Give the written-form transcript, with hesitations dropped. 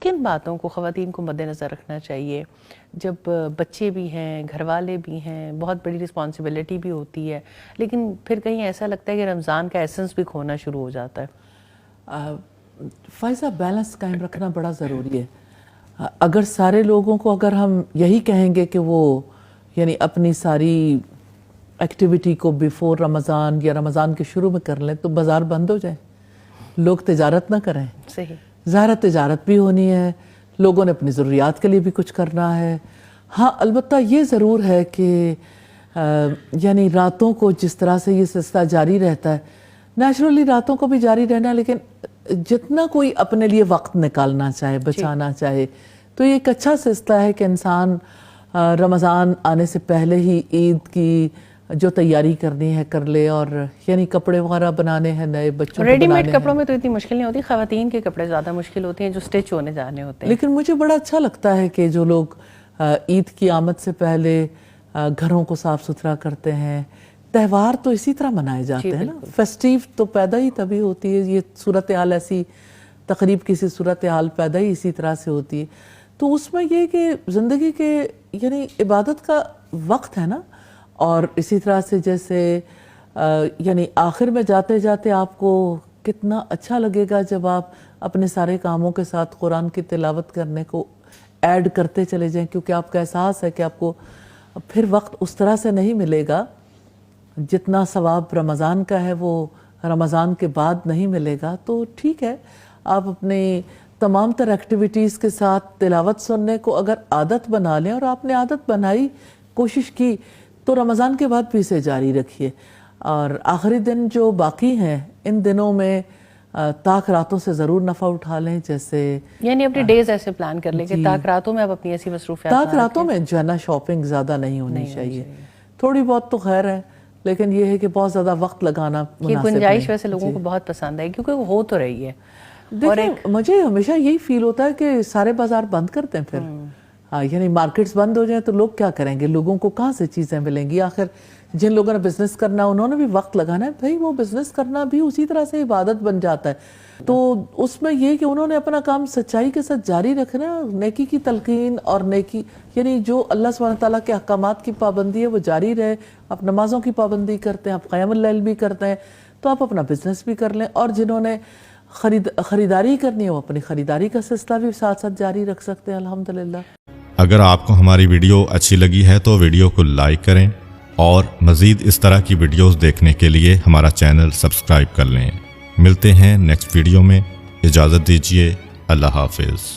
کن باتوں کو خواتین کو مد نظر رکھنا چاہیے جب بچے بھی ہیں، گھر والے بھی ہیں، بہت بڑی رسپانسبلٹی بھی ہوتی ہے، لیکن پھر کہیں ایسا لگتا ہے کہ رمضان کا ایسنس بھی کھونا شروع ہو جاتا ہے؟ فائزہ، بیلنس قائم رکھنا بڑا ضروری ہے. اگر سارے لوگوں کو اگر ہم یہی کہیں گے کہ وہ یعنی اپنی ساری ایکٹیویٹی کو بیفور رمضان یا رمضان کے شروع میں کر لیں تو بازار بند ہو جائے، لوگ تجارت نہ کریں. صحیح. ظاہر تجارت بھی ہونی ہے، لوگوں نے اپنی ضروریات کے لیے بھی کچھ کرنا ہے. ہاں البتہ یہ ضرور ہے کہ یعنی راتوں کو جس طرح سے یہ سلسلہ جاری رہتا ہے، نیچرلی راتوں کو بھی جاری رہنا ہے، لیکن جتنا کوئی اپنے لیے وقت نکالنا چاہے، بچانا چاہے، تو یہ ایک اچھا سلسلہ ہے کہ انسان رمضان آنے سے پہلے ہی عید کی جو تیاری کرنی ہے کر لے، اور یعنی کپڑے وغیرہ بنانے ہیں نئے بچوں کو. ریڈی میڈ کپڑوں میں تو اتنی مشکل نہیں ہوتی، خواتین کے کپڑے زیادہ مشکل ہوتے ہیں جو سٹچ ہونے جانے ہوتے ہیں. لیکن مجھے بڑا اچھا لگتا ہے کہ جو لوگ عید کی آمد سے پہلے گھروں کو صاف ستھرا کرتے ہیں. تہوار تو اسی طرح منائے جاتے ہیں نا، فیسٹیو تو پیدا ہی تبھی ہوتی ہے، یہ صورتحال ایسی تقریب کسی صورتحال پیدا ہی اسی طرح سے ہوتی ہے. تو اس میں یہ کہ زندگی کے یعنی عبادت کا وقت ہے نا، اور اسی طرح سے جیسے یعنی آخر میں جاتے جاتے آپ کو کتنا اچھا لگے گا جب آپ اپنے سارے کاموں کے ساتھ قرآن کی تلاوت کرنے کو ایڈ کرتے چلے جائیں، کیونکہ آپ کا احساس ہے کہ آپ کو پھر وقت اس طرح سے نہیں ملے گا جتنا ثواب رمضان کا ہے، وہ رمضان کے بعد نہیں ملے گا. تو ٹھیک ہے، آپ اپنے تمام تر ایکٹیویٹیز کے ساتھ تلاوت سننے کو اگر عادت بنا لیں، اور آپ نے عادت بنائی، کوشش کی، تو رمضان کے بعد بھی اسے جاری رکھیے. اور آخری دن جو باقی ہیں ان دنوں میں تاک راتوں سے ضرور نفع اٹھا لیں. جیسے یعنی اپنے ڈیز ایسے پلان کر لیں کہ تاک راتوں میں آپ اپنی ایسی مصروفیات تاک راتوں میں جو ہے نا شاپنگ زیادہ نہیں ہونی چاہیے. تھوڑی بہت تو خیر ہے، لیکن یہ ہے کہ بہت زیادہ وقت لگانا مناسب نہیں. یہ گنجائش ویسے لوگوں کو بہت پسند ہے کیونکہ وہ ہو تو رہی ہے. دیکھیں مجھے ہمیشہ یہی فیل ہوتا ہے کہ سارے بازار بند کرتے ہیں پھر. ہاں یعنی مارکیٹس بند ہو جائیں تو لوگ کیا کریں گے، لوگوں کو کہاں سے چیزیں ملیں گی. آخر جن لوگوں نے بزنس کرنا انہوں نے بھی وقت لگانا ہے، بھائی وہ بزنس کرنا بھی اسی طرح سے عبادت بن جاتا ہے. تو اس میں یہ کہ انہوں نے اپنا کام سچائی کے ساتھ جاری رکھنا، نیکی کی تلقین اور نیکی یعنی جو اللہ سبحانہ تعالیٰ کے احکامات کی پابندی ہے وہ جاری رہے. آپ نمازوں کی پابندی کرتے ہیں، آپ قیام اللیل بھی کرتے ہیں، تو آپ اپنا بزنس بھی کر لیں. اور جنہوں نے خریداری کرنی ہے وہ اپنی خریداری کا سلسلہ بھی ساتھ ساتھ جاری رکھ سکتے ہیں. الحمدللہ. اگر آپ کو ہماری ویڈیو اچھی لگی ہے تو ویڈیو کو لائک کریں، اور مزید اس طرح کی ویڈیوز دیکھنے کے لیے ہمارا چینل سبسکرائب کر لیں. ملتے ہیں نیکسٹ ویڈیو میں. اجازت دیجیے. اللہ حافظ.